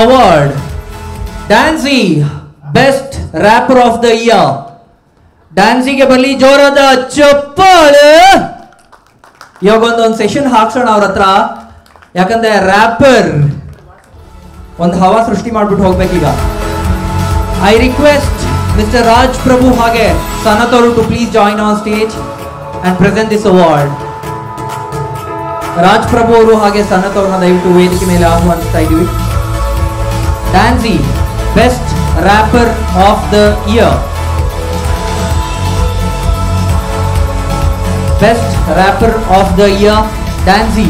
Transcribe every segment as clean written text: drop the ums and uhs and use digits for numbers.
award. Danzy, Best Rapper of the Year. Danzy ಗೆ ಬರಲಿ ಜೋರಾದ ಚಪ್ಪಾಳೆ. ಇವಾಗ ಒಂದು ಸೆಷನ್ ಹಾಕ್ಸೋಣ ಅವ್ರ ಹತ್ರ, ಯಾಕಂದ್ರೆ ರ್ಯಾಪರ್ ಒಂದು ಹವಾ ಸೃಷ್ಟಿ ಮಾಡ್ಬಿಟ್ಟು ಹೋಗ್ಬೇಕೀಗ. I request mister Raj Prabhu ಹಾಗೆ ಸನತ್ ಅವರು to please join on stage and present this award. Raj Prabhu ಅವರು ಹಾಗೆ ಸನತ್ ಅವ್ರನ್ನ ದಯವಿಟ್ಟು ವೇದಿಕೆ ಮೇಲೆ ಆಹ್ವಾನಿಸ್ತಾ ಇದ್ದೀವಿ. Dancy best rapper of the year. Best rapper of the year Dancy.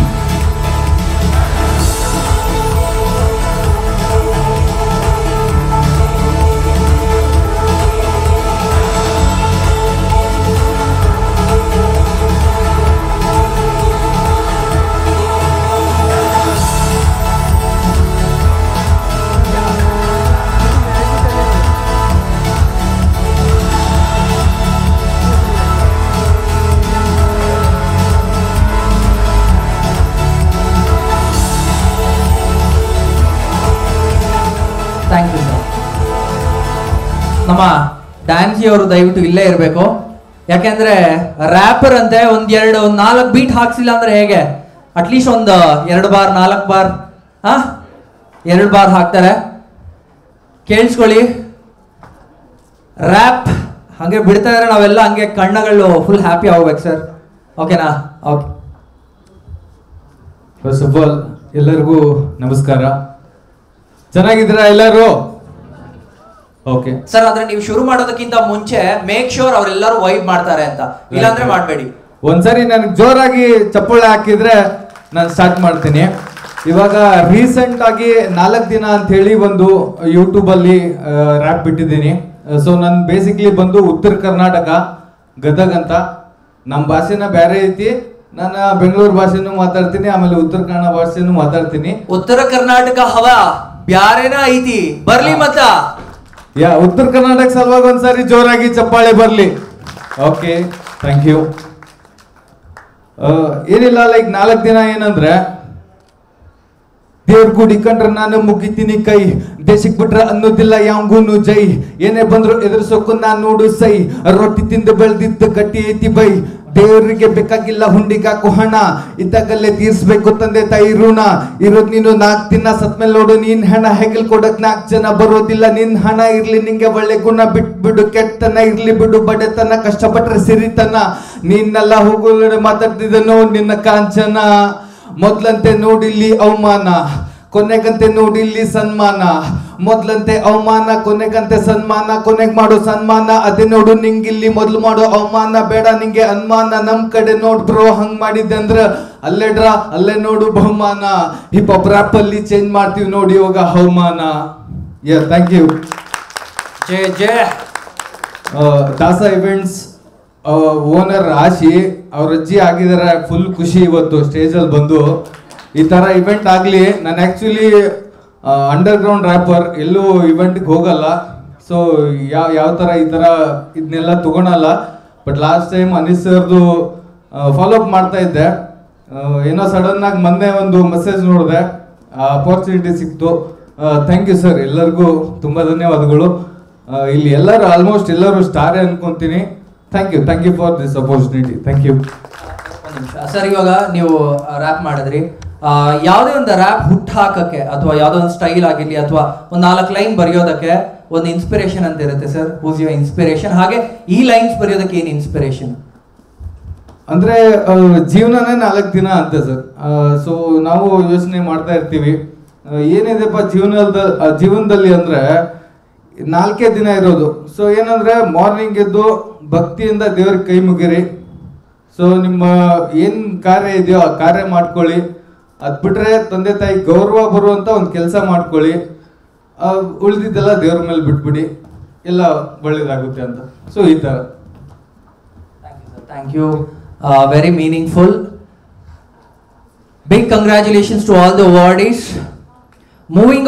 Thank you sir. ನಮ್ಮ ಡ್ಯಾನ್ಸಿ ಅವರು ದಯವಿಟ್ಟು ಇಲ್ಲೇ ಇರಬೇಕು, ಯಾಕೆಂದ್ರೆ ರ್ಯಾಪರ್ ಅಂತೆ ಒಂದು 4 ಬೀಟ್ ಹಾಕ್ಸಿಲ್ಲ ಅಂದ್ರೆ ಹೇಗೆ? ಅಟ್ಲೀಸ್ಟ್ ಒಂದು 2 ಬಾರ್ 4 ಬಾರ್ 2 ಬಾರ್ ಹಾಕ್ತಾರೆ. ಕೇಳಿಸ್ಕೊಳ್ಳಿ, ರ್ಯಾಪ್ ಹಂಗೆ ಬಿಡ್ತಾ ಇದ್ರೆ ನಾವೆಲ್ಲ ಹಂಗೆ ಕಣ್ಣಗಳು ಫುಲ್ ಹ್ಯಾಪಿ ಆಗ್ಬೇಕು ಸರ್. ಓಕೆನಾ? ಓಕೆ. ಫಸ್ಟ್ ಆಫ್ ಆಲ್ ಎಲ್ಲರಿಗೂ ನಮಸ್ಕಾರ. ಚೆನ್ನಾಗಿದ್ದೀರಾ ಎಲ್ಲರೂ? ಓಕೆ ಸರ್, ಆದ್ರೆ ನೀವು ಶುರು ಮಾಡೋದಕ್ಕಿಂತ ಮುಂಚೆ ಮೇಕ್ ಶೋರ್ ಅವರೆಲ್ಲರೂ ವೈಬ್ ಮಾಡ್ತಾರೆ ಅಂತ, ಇಲ್ಲಾಂದ್ರೆ ಮಾಡಬೇಡಿ. ಒಂದ್ಸರಿ ನನಗೆ ಜೋರಾಗಿ ಚಪ್ಪಾಳೆ ಹಾಕಿದ್ರೆ ನಾನು ಸ್ಟಾರ್ಟ್ ಮಾಡ್ತೀನಿ. ಇವಾಗ ರೀಸೆಂಟ್ ಆಗಿ 4 ದಿನ ಅಂತ ಹೇಳಿ ಒಂದು ಯೂಟ್ಯೂಬ್ ಅಲ್ಲಿ ರ್ಯಾಪ್ ಬಿಟ್ಟಿದ್ದೀನಿ. ಸೊ ನಾನು ಬೇಸಿಕ್ಲಿ ಬಂದು ಉತ್ತರ ಕರ್ನಾಟಕ ಗದಗ್ ಅಂತ. ನಮ್ಮ ಭಾಷೆನ ಬೇರೆ ಐತಿ, ನಾನು ಬೆಂಗಳೂರು ಭಾಷೆನೂ ಮಾತಾಡ್ತೀನಿ, ಆಮೇಲೆ ಉತ್ತರ ಕನ್ನಡ ಭಾಷೆನೂ ಮಾತಾಡ್ತೀನಿ. ಉತ್ತರ ಕರ್ನಾಟಕ ಹವಾ ಬ್ಯಾರೇನ ಐತಿ, ಬರ್ಲಿ ಮತ್ತ. ಉತ್ತರ ಕರ್ನಾಟಕ ಸಲುವಾಗಿ ಒಂದ್ಸರಿ ಜೋರಾಗಿ ಚಪ್ಪಾಳೆ ಬರ್ಲಿ. Okay, thank you. ಏನಿಲ್ಲ, ಲೈಕ್ 4 ದಿನ ಏನಂದ್ರೆ, ದೇವ್ರ ಗುಡಿ ಕಂಡ್ರೆ ನಾನು ಮುಗಿತೀನಿ ಕೈ, ದೇಶಕ್ಕೆ ಬಿಟ್ರೆ ಅನ್ನೋದಿಲ್ಲ ಯಾಂಗೂನು ಜೈ, ಏನೇ ಬಂದ್ರು ಎದುರಿಸೋಕು ನಾನು ನೋಡು ಸೈ, ರೊಟ್ಟಿ ತಿಂದು ಬೆಳೆದಿದ್ದು ಗಟ್ಟಿ ಐತಿ ಬೈ, ದೇವರಿಗೆ ಬೇಕಾಗಿಲ್ಲ ಹುಂಡಿಗಾಕು ಹಣ, ಇದ್ದಾಗಲ್ಲೇ ತೀರ್ಸ್ಬೇಕು ತಂದೆ ತಾಯಿ ಋಣ, ಇರೋದ್ ನೀನು 4 ದಿನ ಸತ್ಮೇಲೆ ನೋಡು ನೀನ್ ಹಣ, ಹೆಗಲ್ ಕೊಡಕ್ 4 ಜನ ಬರೋದಿಲ್ಲ, ನಿನ್ ಹಣ ಇರ್ಲಿ ನಿಂಗೆ ಒಳ್ಳೆ ಗುಣ, ಬಿಟ್ಬಿಡು ಕೆಟ್ಟತನ ಇರ್ಲಿ ಬಿಡು ಬಡತನ, ಕಷ್ಟಪಟ್ರೆ ಸಿರಿತನ, ನೀನೆಲ್ಲ ಹೋಗು ಮಾತಾಡ್ತಿದ್ದನು ನಿನ್ನ ಕಾಂಚನ, ಮೊದ್ಲಂತೆ ನೋಡಿಲ್ಲಿ ಅವಮಾನ, ಕೊನೆಗಂತೆ ನೋಡಿಲ್ಲಿ ಸನ್ಮಾನ, ಮೊದ್ಲಂತೆ ಅವಮಾನ ಕೊನೆಗಂತೆ ಸನ್ಮಾನ, ಕೊನೆಗ್ ಮಾಡೋ ಸನ್ಮಾನ ಅದೇ ನೋಡು ನಿಂಗಿಲ್ಲಿ, ಮೊದ್ಲು ಮಾಡೋ ಅವಮಾನ ಬೇಡ ನಿಂಗೆ ಅನುಮಾನ, ನಮ್ ಕಡೆ ನೋಡ್ ಬ್ರೋ ಹಂಗ್ ಮಾಡಿದ್ದೆ ಅಂದ್ರ ಅಲ್ಲೇ ಡ್ರಾ ಅಲ್ಲೇ ನೋಡು ಬಹುಮಾನ, ಹಿಪ್ ಹಾಪ್ ರ್ಯಾಪ್ ಅಲ್ಲಿ ಚೇಂಜ್ ಮಾಡ್ತೀವಿ ನೋಡಿ ಇವಾಗ ಹವಾಮಾನ. Thank you. ಜಯ ಜಯ. ದಾಸ ಇವೆಂಟ್ಸ್ ಓನರ್ ಆಶಿ ಅವ್ರ ಅಜ್ಜಿ ಆಗಿದ್ದಾರೆ, ಫುಲ್ ಖುಷಿ ಇವತ್ತು ಸ್ಟೇಜಲ್ಲಿ ಬಂದು. ಈ ಥರ ಇವೆಂಟ್ ಆಗಲಿ. ನಾನು ಆ್ಯಕ್ಚುಲಿ ಅಂಡರ್ ಗ್ರೌಂಡ್ ರ್ಯಾಪರ್, ಎಲ್ಲೂ ಇವೆಂಟ್ಗೆ ಹೋಗಲ್ಲ. ಸೊ ಯಾವ ಥರ ಈ ಥರ ಇದನ್ನೆಲ್ಲ ತೊಗೊಳಲ್ಲ. ಬಟ್ ಲಾಸ್ಟ್ ಟೈಮ್ ಅನೀಸ್ ಸರ್ದು ಫಾಲೋ ಅಪ್ ಮಾಡ್ತಾ ಇದ್ದೆ, ಏನೋ ಸಡನ್ನಾಗಿ ಮೊನ್ನೆ ಒಂದು ಮೆಸೇಜ್ ನೋಡಿದೆ, ಅಪರ್ಚುನಿಟಿ ಸಿಕ್ತು. ಥ್ಯಾಂಕ್ ಯು ಸರ್, ಎಲ್ಲರಿಗೂ ತುಂಬ ಧನ್ಯವಾದಗಳು. ಇಲ್ಲಿ ಎಲ್ಲರೂ ಆಲ್ಮೋಸ್ಟ್ ಎಲ್ಲರೂ ಸ್ಟಾರೇ ಅನ್ಕೊಂತೀನಿ. Thank you for this opportunity. Thank you. Sir, ಇವಾಗ ನೀವು ರ್ಯಾಪ್ ಮಾಡಿದ್ರಿ, ಯಾವುದೇ ಒಂದು ರ್ಯಾಪ್ ಹುಟ್ಟು ಹಾಕಕ್ಕೆ ಅಥವಾ ಯಾವುದೋ ಒಂದು ಸ್ಟೈಲ್ ಆಗಿರಲಿ ಅಥವಾ ಒಂದು 4 ಲೈನ್ ಬರೆಯೋದಕ್ಕೆ ಒಂದು ಇನ್ಸ್ಪಿರೇಷನ್ ಅಂತ ಇರುತ್ತೆ ಸರ್. Whose your inspiration? ಹಾಗೆ ಈ ಲೈನ್ಸ್ ಬರೆಯೋದಕ್ಕೆ ಏನು ಇನ್ಸ್ಪಿರೇಷನ್? ಅಂದರೆ ಜೀವನನೇ 4 ದಿನ ಅಂತ ಸರ್. ಸೊ ನಾವು ಯೋಚನೆ ಮಾಡ್ತಾ ಇರ್ತೀವಿ ಏನಿದೆಪ್ಪ ಜೀವನದಲ್ಲಿ ಅಂದರೆ 4 ದಿನ ಇರೋದು. ಸೊ ಏನಂದರೆ ಮಾರ್ನಿಂಗ್ ಎದ್ದು ಭಕ್ತಿಯಿಂದ ದೇವ್ರಿಗೆ ಕೈ ಮುಗಿರಿ. ಸೊ ನಿಮ್ಮ ಏನು ಕಾರ್ಯ ಇದೆಯೋ ಆ ಕಾರ್ಯ ಮಾಡ್ಕೊಳ್ಳಿ. ಅದು ಬಿಟ್ಟರೆ ತಂದೆ ತಾಯಿ ಗೌರವ ಬರುವಂಥ ಒಂದು ಕೆಲಸ ಮಾಡ್ಕೊಳ್ಳಿ. ಉಳಿದಿದ್ದೆಲ್ಲ ದೇವ್ರ ಮೇಲೆ ಬಿಟ್ಬಿಡಿ, ಎಲ್ಲ ಒಳ್ಳೇದಾಗುತ್ತೆ ಅಂತ. ಸೊ ಈ ಥರ. Thank you. Very meaningful. Big congratulations to all the awardees. Moving